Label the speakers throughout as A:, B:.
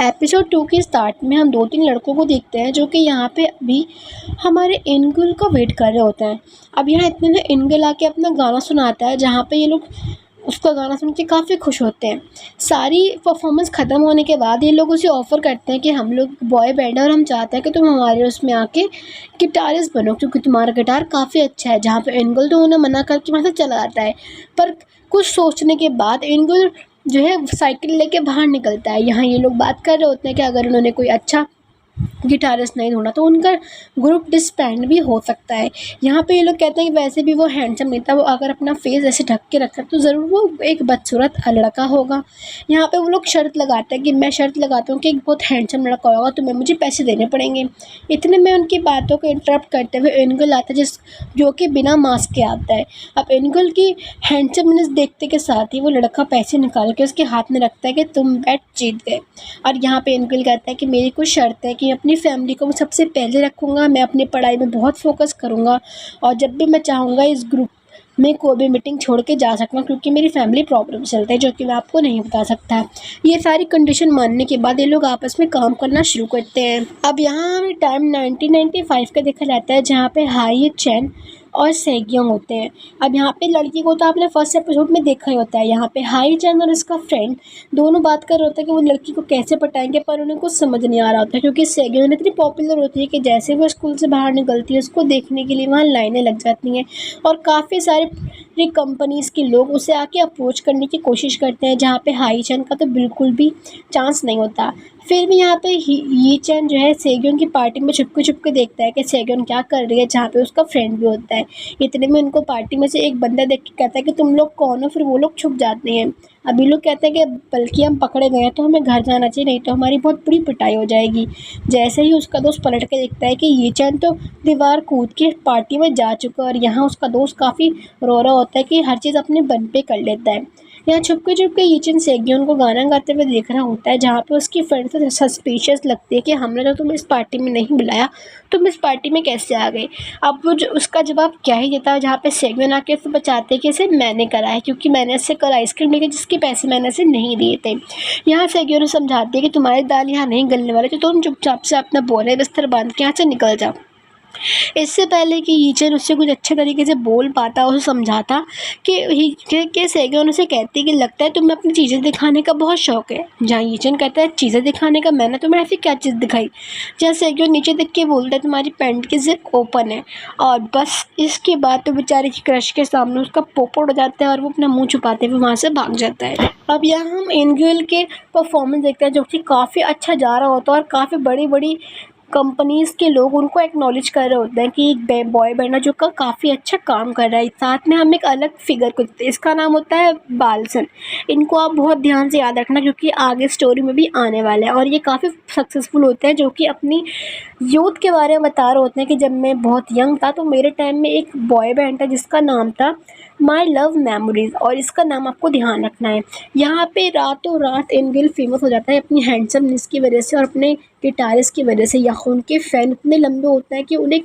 A: Episode 2 के start में हम 2-3 लड़कों को देखते हैं जो कि यहाँ पे अभी हमारे इनगुल का वेट कर रहे होते हैं। अब यहाँ इतने में इनगुल आके अपना गाना सुनाता है जहाँ पे ये लोग उसका गाना सुन के काफ़ी खुश होते हैं। सारी परफॉर्मेंस ख़त्म होने के बाद ये लोग उसे ऑफ़र करते हैं कि हम लोग बॉय बैंड है और हम चाहते हैं कि तुम हमारे उसमें आके गिटारिस्ट बनो क्योंकि तुम्हारा गिटार काफ़ी अच्छा है। जहाँ पे इनगुल तो उन्हें मना करके वहाँ से चला जाता है, पर कुछ सोचने के बाद इनगुल जो है साइकिल लेके बाहर निकलता है। यहाँ ये लोग बात कर रहे होते हैं कि अगर उन्होंने कोई अच्छा गिटारिस्ट नहीं ढूँढा तो उनका ग्रुप डिसबैंड भी हो सकता है। यहाँ पे ये लोग कहते हैं कि वैसे भी वो हैंडसम नहीं था, वो अगर अपना फेस ऐसे ढक के रखता तो ज़रूर वो एक बदसूरत लड़का होगा। यहाँ पे वो लोग शर्त लगाते हैं कि मैं शर्त लगाता हूँ कि एक बहुत हैंडसम लड़का होगा, तुम्हें मुझे पैसे देने पड़ेंगे। इतने में उनकी बातों को इंटरप्ट करते हुए इनगुल आता है जो कि बिना मास्क के आता है। अब इनगुल की हैंडसमनेस देखते के साथ ही वो लड़का पैसे निकाल के उसके हाथ में रखता है कि तुम बैट जीत गए। और यहाँ पे इनगुल कहता है कि मेरी कुछ शर्त है कि अपनी फैमिली को मैं सबसे पहले रखूँगा, मैं अपनी पढ़ाई में बहुत फोकस करूँगा और जब भी मैं चाहूँगा इस ग्रुप में कोई भी मीटिंग छोड़ के जा सकूँगा क्योंकि मेरी फैमिली प्रॉब्लम चलते हैं जो कि मैं आपको नहीं बता सकता। ये सारी कंडीशन मानने के बाद ये लोग आपस में काम करना शुरू करते हैं। अब यहाँ हमें टाइम 1995 का देखा जाता है जहाँ पे हाई चैन और सेग्योंग होते हैं। अब यहाँ पे लड़की को तो आपने फर्स्ट एपिसोड में देखा ही होता है। यहाँ पे हाई चैन और इसका फ्रेंड दोनों बात कर रहे होते हैं कि वो लड़की को कैसे पटाएंगे, पर उन्हें कुछ समझ नहीं आ रहा होता क्योंकि सेग्योंग इतनी पॉपुलर होती है कि जैसे वो स्कूल से बाहर निकलती है उसको देखने के लिए वहाँ लाइनें लग जाती हैं और काफ़ी सारे कंपनीज़ के लोग उसे आके अप्रोच करने की कोशिश करते हैं, जहाँ पे हाई चैन का तो बिल्कुल भी चांस नहीं होता। फिर भी यहाँ पे ये चैन जो है सेग्योंग की पार्टी में छुपके देखता है कि सेग्योंग क्या कर रही है, जहाँ पे उसका फ्रेंड भी होता है। इतने में उनको पार्टी में से एक बंदा देख के कहता है कि तुम लोग कौन हो, फिर वो लोग छुप जाते हैं। अभी लोग कहते हैं कि बल्कि हम पकड़े गए हैं तो हमें घर जाना चाहिए, नहीं तो हमारी बहुत बड़ी पिटाई हो जाएगी। जैसे ही उसका दोस्त पलट के देखता है कि ये चैन तो दीवार कूद के पार्टी में जा चुका है और यहाँ उसका दोस्त काफ़ी रो रहा होता है कि हर चीज़ अपने बन पे कर लेता है। यहाँ छुपके ये चैन सेग्योंग को गाना गाते हुए देख रहा होता है, जहाँ पे उसकी फ्रेंड से सस्पिशियस लगती है कि हमने तो तुम्हें इस पार्टी में नहीं बुलाया, तुम इस पार्टी में कैसे आ गए। अब वो उसका जवाब क्या ही देता है, जहाँ पे सेग्योंग आके उसे बचाते हैं कि इसे मैंने करा है क्योंकि मैंने इससे कल आइसक्रीम ली थी जिसके पैसे मैंने इसे नहीं दिए थे। यहाँ सेग्योंग समझाती है कि तुम्हारी दाल यहाँ नहीं गलने वाली, तो तुम चुपचाप से अपना बोरे बिस्तर बांध के यहाँ से निकल जाओ। इससे पहले कि यीचन उससे कुछ अच्छे तरीके से बोल पाता, उसे समझाता कि सेग्योंग उसे कहती कि लगता है तुम्हें अपनी चीज़ें दिखाने का बहुत शौक है। जहाँ यीचन कहता है चीज़ें दिखाने का, मैंने तुम्हें ऐसी क्या चीज़ दिखाई। जहाँ सेग्योंग नीचे देख के बोलता है तुम्हारी पैंट की जिप ओपन है, और बस इसके बाद तो बेचारे की क्रश के सामने उसका पोपड़ हो जाता है और वो अपना मुँह छुपाते हुए वहाँ से भाग जाता है। अब यहाँ हम इनगुल के परफॉर्मेंस देखते हैं जो कि काफ़ी अच्छा जा रहा होता है और काफ़ी बड़ी कंपनीज़ के लोग उनको एक्नॉलेज कर रहे होते हैं कि एक बॉय बैंड है जो का काफ़ी अच्छा काम कर रहा है। साथ में हम एक अलग फिगर को देखते हैं, इसका नाम होता है बालसन। इनको आप बहुत ध्यान से याद रखना क्योंकि आगे स्टोरी में भी आने वाला है और ये काफ़ी सक्सेसफुल होते हैं, जो कि अपनी यूथ के बारे में बता रहे होते हैं कि जब मैं बहुत यंग था तो मेरे टाइम में एक बॉय बैंड था जिसका नाम था माई लव मेमोरीज़, और इसका नाम आपको ध्यान रखना है। यहाँ पे रातों रात इनगुल फेमस हो जाता है अपनी हैंडसमनेस की वजह से और अपने गिटारिस्ट की वजह से। यहाँ उनके फ़ैन इतने लंबे होते हैं कि उन्हें,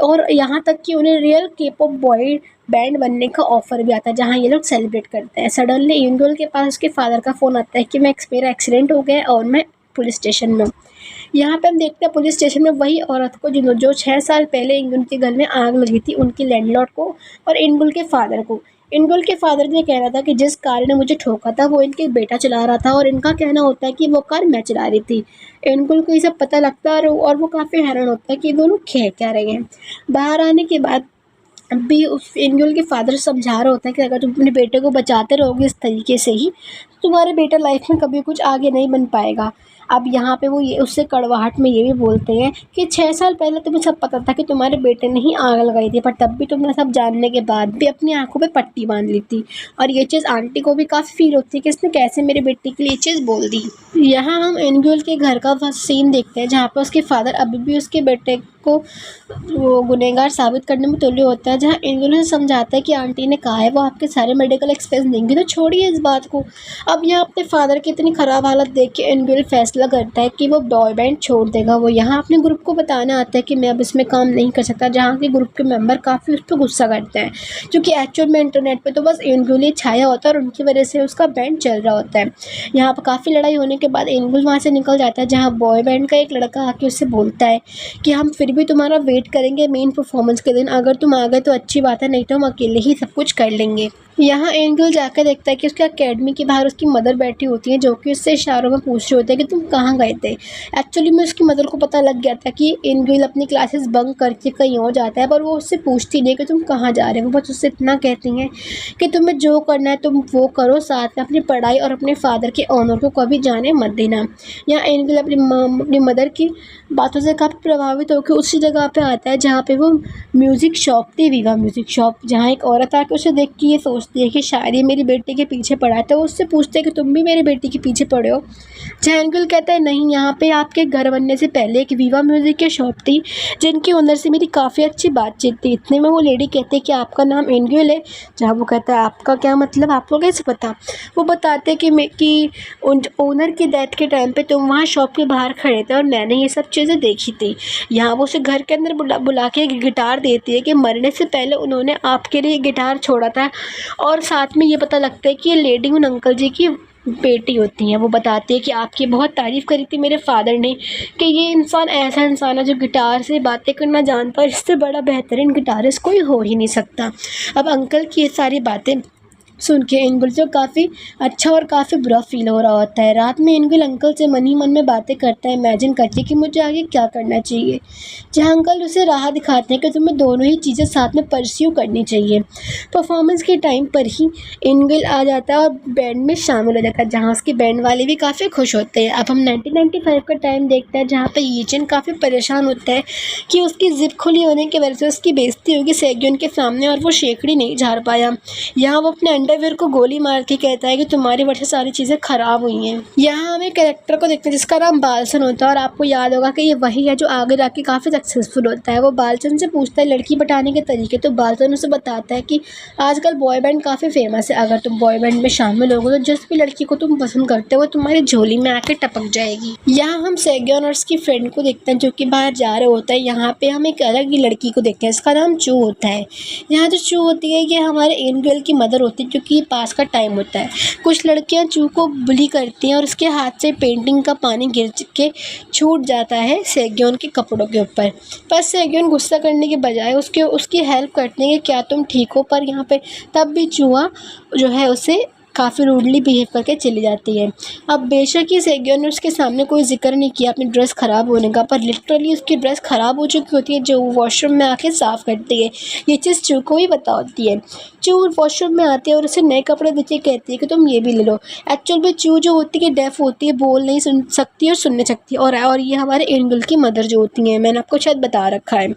A: और यहाँ तक कि उन्हें रियल के-पॉप बॉय बैंड बनने का ऑफ़र भी आता है, जहाँ ये लोग सेलिब्रेट करते हैं। सडनली इनगुल के पास उसके फादर का फ़ोन आता है कि मेरा एक्सीडेंट हो गया है और मैं पुलिस स्टेशन में हूँ। यहाँ पे हम देखते हैं पुलिस स्टेशन में वही औरत को जो 6 साल पहले इनगुल के घर में आग लगी थी, उनकी लैंडलॉर्ड को और इनगुल के फादर को। इनगुल के फादर ने कह रहा था कि जिस कार ने मुझे ठोका था वो इनके बेटा चला रहा था, और इनका कहना होता है कि वो कार मैं चला रही थी। इनगुल को ये सब पता लगता है और वो काफ़ी हैरान होता है कि दोनों कह क्या रहे हैं। बाहर आने के बाद भी उस इनगुल के फादर समझा रहा होता है कि अगर तुम अपने बेटे को बचाते रहोगे इस तरीके से ही तो तुम्हारे बेटा लाइफ में कभी कुछ आगे नहीं बन पाएगा। अब यहाँ पे वो ये उससे कड़वाहट में ये भी बोलते हैं कि 6 साल पहले तुम्हें सब पता था कि तुम्हारे बेटे ने ही आग लगाई थी, पर तब भी तुमने सब जानने के बाद भी अपनी आंखों पे पट्टी बांध ली थी। और ये चीज़ आंटी को भी काफ़ी फील होती है कि इसने कैसे मेरे बेटे के लिए ये चीज़ बोल दी। यहाँ हम इनगुल के घर का फर्स्ट सीन देखते हैं जहाँ पर उसके फादर अभी भी उसके बेटे को वो गुनहगार साबित करने में तुल्य होता है, जहाँ इनगुल उसे समझाता है कि आंटी ने कहा है वो आपके सारे मेडिकल एक्सपेंस देंगी, तो छोड़िए इस बात को। अब यहाँ अपने फादर की इतनी ख़राब हालत देख के इनगुल फैसला करता है कि वो बॉय बैंड छोड़ देगा। वो यहाँ अपने ग्रुप को बताना आता है कि मैं अब इसमें काम नहीं कर सकता, जहाँ के ग्रुप के मेंबर काफ़ी उस पर गुस्सा करते हैं, क्योंकि एक्चुअल में इंटरनेट पे तो बस इनगुल ही छाया होता है और उनकी वजह से उसका बैंड चल रहा होता है। यहाँ पर काफ़ी लड़ाई होने के बाद इनगुल वहाँ से निकल जाता है, जहाँ बॉय बैंड का एक लड़का आके उससे बोलता है कि हम फिर भी तुम्हारा वेट करेंगे मेन परफॉर्मेंस के दिन, अगर तुम आ गए तो अच्छी बात है, नहीं तो हम अकेले ही सब कुछ कर लेंगे। यहाँ एंगल जाकर देखता है कि उसके अकेडमी के बाहर उसकी मदर बैठी होती है, जो कि उससे इशारों में पूछ रहे होते हैं कि तुम कहाँ गए थे। एक्चुअली में उसकी मदर को पता लग गया था कि एंगल अपनी क्लासेस बंक करके कहीं और जाता है, पर वो उससे पूछती नहीं कि तुम कहाँ जा रहे हो। वो बस उससे इतना कहती हैं कि तुम्हें जो करना है तुम वो करो, साथ में अपनी पढ़ाई और अपने फादर के ऑनर को कभी जाने मत देना। यहाँ एंगल अपनी मदर की बातों से काफ़ी प्रभावित होकर उसी जगह पे आता है जहाँ पे वो म्यूज़िक शॉप थी, वीवा म्यूज़िक शॉप, जहाँ एक औरत आके उसे देख के ये सोचती है कि शायद ये मेरी बेटी के पीछे पड़ा है। तो वो उससे पूछते हैं कि तुम भी मेरी बेटी के पीछे पड़े हो। जहाँ एंगल कहता है नहीं, यहाँ पे आपके घर बनने से पहले एक वीवा म्यूज़िक की शॉप थी, जिनके ओनर से मेरी काफ़ी अच्छी बातचीत थी। इतने में वो लेडी कहती है कि आपका नाम एंगल है। जहाँ वो कहता है आपका क्या मतलब, आपको कैसे पता। वो बताते हैं कि ओनर की डेथ के टाइम पे तुम वहाँ शॉप के बाहर खड़े थे और मैंने ये सब चीज़ें देखी थी। यहाँ वो उसे घर के अंदर बुला के एक गिटार देती है कि मरने से पहले उन्होंने आपके लिए गिटार छोड़ा था, और साथ में ये पता लगता है कि ये लेडी उन अंकल जी की बेटी होती हैं। वो बताती है कि आपकी बहुत तारीफ़ करी थी मेरे फादर ने कि ये इंसान ऐसा इंसान है जो गिटार से बातें करना जानता है, इससे बड़ा बेहतरीन गिटारिस्ट कोई हो ही नहीं सकता। अब अंकल की ये सारी बातें सुन के एंगल को काफ़ी अच्छा और काफ़ी बुरा फील हो रहा होता है। रात में एंगल अंकल से मन ही मन में बातें करता है, इमेजिन करके कि मुझे आगे क्या करना चाहिए। जहाँ अंकल उसे राह दिखाते हैं कि तुम्हें दोनों ही चीज़ें साथ में परस्यू करनी चाहिए। परफॉर्मेंस के टाइम पर ही एंगल आ जाता है और बैंड में शामिल हो जाता है, जहाँ उसके बैंड वाले भी काफ़ी खुश होते हैं। अब हम 1995 का टाइम देखते हैं, जहाँ पर यीचन काफ़ी परेशान होता है कि उसकी जिप खुली होने की वजह से उसकी बेइज्जती होगी सेग्योन के सामने और वो शेकड़ी नहीं झाड़ पाया। यहाँ वो अपने अंडरवेयर को गोली मार के कहता है कि तुम्हारी वजह से सारी चीज़ें ख़राब हुई हैं। यहाँ हमें कैरेक्टर को देखते हैं जिसका नाम बालसन होता है, और आपको याद होगा कि ये वही है जो आगे जाके काफ़ी सक्सेसफुल होता है। वो बालसन से पूछता है लड़की पटाने के तरीके, तो बालसन उसे बताता है कि आजकल बॉय बैंड काफ़ी फेमस है, अगर तुम बॉय बैंड में शामिल होगे तो जिस भी लड़की को तुम पसंद करते हो वो तुम्हारी झोली में आके टपक जाएगी। यहाँ हम सेग्योन और उसकी फ्रेंड को देखते हैं जो कि बाहर जा रहे होता है। यहाँ पे हम एक अलग ही लड़की को देखते हैं, इसका नाम चू होता है। यहाँ जो चू होती है ये हमारे एंगल की मदर होती है, क्योंकि पास का टाइम होता है। कुछ लड़कियां चू को बुली करती हैं और उसके हाथ से पेंटिंग का पानी गिर के छूट जाता है सेग्योन के कपड़ों के ऊपर। पर सेग्योन गुस्सा करने के बजाय उसकी हेल्प करते हैं कि क्या तुम ठीक हो, पर यहाँ पे तब भी चूहा जो है उसे काफ़ी रूडली बिहेव करके चली जाती है। अब बेशक ही सेग्योन ने उसके सामने कोई जिक्र नहीं किया अपनी ड्रेस ख़राब होने का, पर लिटरली उसकी ड्रेस ख़राब हो चुकी होती है जो वॉशरूम में आके साफ़ करती है। ये चीज़ चू को ही पता होती है। चू वॉशरूम में आती है और उसे नए कपड़े देके कहती है कि तुम ये भी ले लो। एक्चुअल में चू जो होती है डेफ होती है, बोल नहीं सुन सकती और सुन नहीं सकती, और ये हमारे एंगल की मदर जो होती हैं, मैंने आपको शायद बता रखा है।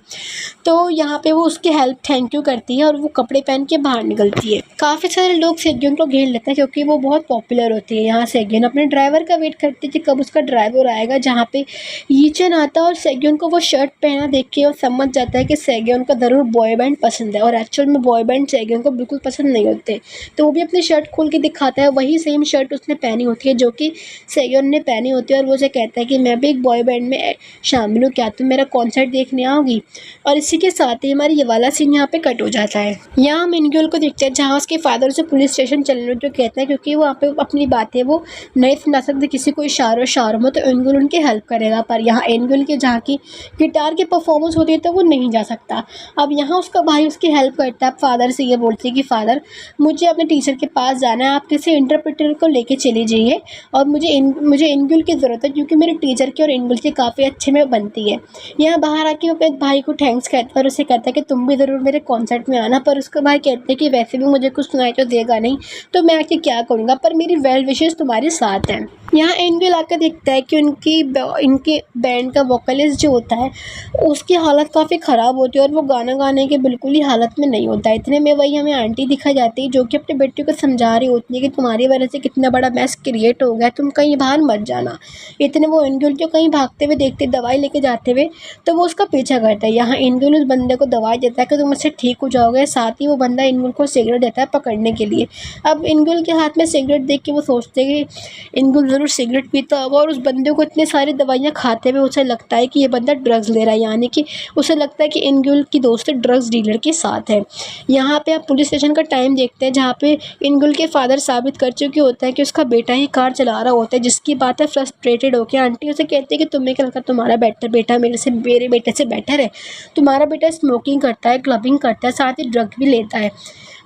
A: तो यहाँ पे वो उसकी हेल्प थैंक यू करती है और वो कपड़े पहन के बाहर निकलती है। काफ़ी सारे लोग सेग्योन को घेर लेते हैं क्योंकि वो बहुत पॉपुलर होती है। यहाँ सेग्योन अपने ड्राइवर का वेट करती थी कब उसका ड्राइवर आएगा, जहाँ पे यीचन आता है और सेग्योन को वो शर्ट पहना देख के वो समझ जाता है कि सेग्योन को ज़रूर बॉय बैंड पसंद है, और एक्चुअल में बॉय बैंड सेग्योन को बिल्कुल पसंद नहीं होते। तो वो भी अपनी शर्ट खोल के दिखाता है, वही सेम शर्ट उसने पहनी होती है जो कि सेग्योन ने पहनी होती है, और वो उसे कहता है कि मैं भी एक बॉय बैंड में शामिल हूँ, क्या तुम मेरा कॉन्सर्ट देखने आओगी। और इसी के साथ ही हमारी ये वाला सीन यहाँ पे कट हो जाता है। यहाँ हम इनगुल को देखते हैं जहाँ उसके फादर से पुलिस स्टेशन चलने जो कहते हैं, क्योंकि वहाँ पे अपनी बातें वो नहीं सुना सकते किसी को इशारों में, तो इनगुल उनकी हेल्प करेगा। पर यहाँ इनगुल के जहाँ की गिटार की परफॉर्मेंस होती है तो वो नहीं जा सकता। अब यहाँ उसका भाई उसकी हेल्प करता है, फादर से ये बोलते हैं कि फादर मुझे अपने टीचर के पास जाना है, आप किसी इंटरप्रेटर को लेके चले जाइए, और मुझे इनगुल की ज़रूरत है क्योंकि मेरे टीचर की और इनगुल की काफ़ी अच्छे में बनती है। यहाँ बाहर आके वो अपने भाई को थैंक्स कहता है और उसे कहता है कि तुम भी ज़रूर मेरे कॉन्सर्ट में आना, पर उसका भाई कहते हैं कि वैसे भी मुझे कुछ सुनाई तो देगा नहीं, तो मैं कि क्या करूँगा, पर मेरी वेल विशेस तुम्हारे साथ हैं। यहाँ एंगल आकर देखता है कि इनके बैंड का वोकलिस्ट जो होता है उसकी हालत काफ़ी ख़राब होती है और वो गाना गाने के बिल्कुल ही हालत में नहीं होता है। इतने में वही हमें आंटी दिखाई जाती है जो कि अपने बेटे को समझा रही होती है कि तुम्हारी वजह से कितना बड़ा मैस क्रिएट हो गया, तुम कहीं बाहर मत जाना। इतने वो एंगल को कहीं भागते हुए देखते, दवाई लेके जाते हुए, तो वो उसका पीछा करता है। यहाँ एंगल उस बंदे को दवाई देता है कि तुम इससे ठीक हो जाओगे, साथ ही वो बंदा एंगल को सिगरेट देता है पकड़ने के लिए। अब एंगल के हाथ में सिगरेट देख के वो सोचते हैं कि एंगल ज़रूर सिगरेट पीता होगा, और उस बंदे को इतनी सारी दवाइयाँ खाते हुए उसे लगता है कि ये बंदा ड्रग्स ले रहा है, यानी कि उसे लगता है कि एंगल की दोस्त ड्रग्स डीलर के साथ है। यहाँ पे आप पुलिस स्टेशन का टाइम देखते हैं जहाँ पे एंगल के फादर साबित कर चुके होता है कि उसका बेटा ही कार चला रहा होता है, जिसकी बात है फ्रस्ट्रेटेड होकर आंटी उसे कहती है कि तुम्हें क्या लगता है तुम्हारा बेटा मेरे बेटे से बेटर है? तुम्हारा बेटा स्मोकिंग करता है, क्लबिंग करता है, साथ ही ड्रग भी लेता है।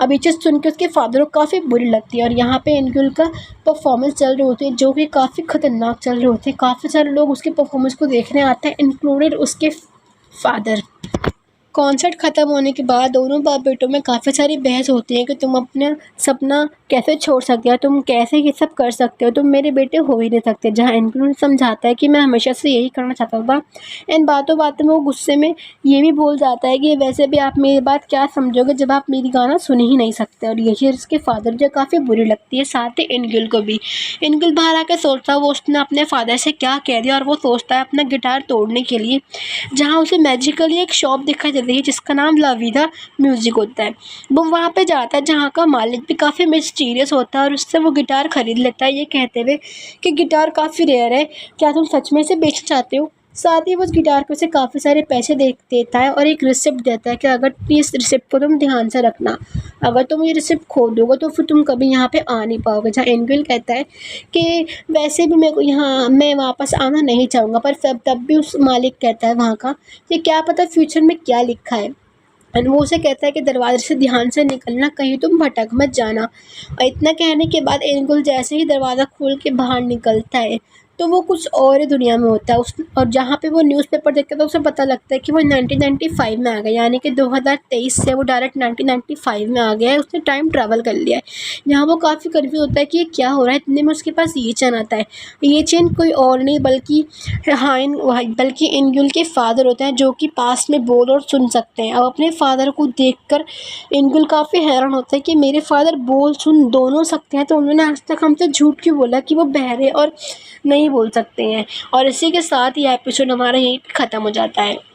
A: अब ये चीज़ सुन के उसके फादर को काफ़ी बुरी लगती है और यहाँ पे एंगल का परफॉर्मेंस चल रहे होते हैं जो कि काफ़ी ख़तरनाक चल रहे होते हैं। काफ़ी सारे लोग उसके परफॉर्मेंस को देखने आते हैं, इंक्लूडेड उसके फादर। कॉन्सर्ट ख़त्म होने के बाद दोनों बाप बेटों में काफ़ी सारी बहस होती है कि तुम अपना सपना कैसे छोड़ सकते हो, तुम कैसे ये सब कर सकते हो, तुम मेरे बेटे हो ही नहीं सकते। जहाँ एंगल समझाता है कि मैं हमेशा से यही करना चाहता था। इन बातों बातों में वो गुस्से में ये भी बोल जाता है कि वैसे भी आप मेरी बात क्या समझोगे जब आप मेरी गाना सुन ही नहीं सकते। और ये चीज़ उसके फादर जो काफ़ी बुरी लगती है, साथ ही एंगल को भी। एंगल बाहर आकर सोचता है वो उसने अपने फादर से क्या कह दिया, और वो सोचता है अपना गिटार तोड़ने के लिए। जहाँ उसे मैजिकली एक शॉप दिखाई देती है जिसका नाम लाविदा म्यूज़िक होता है। वो वहाँ पे जाता है जहाँ का मालिक भी काफ़ी मिस्टीरियस होता है और उससे वो गिटार ख़रीद लेता है, ये कहते हुए कि गिटार काफ़ी रेयर है, क्या तुम सच में इसे बेचना चाहते हो? साथ ही वो उस गिटार पे उसे काफ़ी सारे पैसे देता है और एक रिसिप्ट देता है कि अगर इस रिसिप्ट को तुम ध्यान से रखना, अगर तुम ये रिसिप्ट खो दोगे तो फिर तुम कभी यहाँ पे आ नहीं पाओगे। जहाँ एंगल कहता है कि वैसे भी मेरे को यहाँ मैं वापस आना नहीं चाहूँगा, पर तब भी उस मालिक कहता है वहाँ का कि क्या पता फ्यूचर में क्या लिखा है। एंड वो उसे कहता है कि दरवाजे से ध्यान से निकलना, कहीं तुम भटक मत जाना। और इतना कहने के बाद एंगल जैसे ही दरवाज़ा खोल के बाहर निकलता है तो वो कुछ और ही दुनिया में होता है और जहाँ पे वो न्यूज़पेपर देखता है तो उसे पता लगता है कि वो 1995 में आ गया, यानी कि 2023 से वो डायरेक्ट 1995 में आ गया है। उसने टाइम ट्रैवल कर लिया है। यहाँ वो काफ़ी कन्फ्यूज होता है कि ये क्या हो रहा है। इतने में उसके पास ये चेन आता है। ये चेन कोई और नहीं बल्कि एंगल के फादर होते हैं जो कि पास में बोल और सुन सकते हैं। अब अपने फादर को देखकर एंगल काफ़ी हैरान होता है कि मेरे फादर बोल सुन दोनों सकते हैं, तो उन्होंने आज तक हमसे झूठ क्यों बोला कि वो बहरे और नहीं बोल सकते हैं। और इसी के साथ ये एपिसोड हमारा यहीं पे ख़त्म हो जाता है।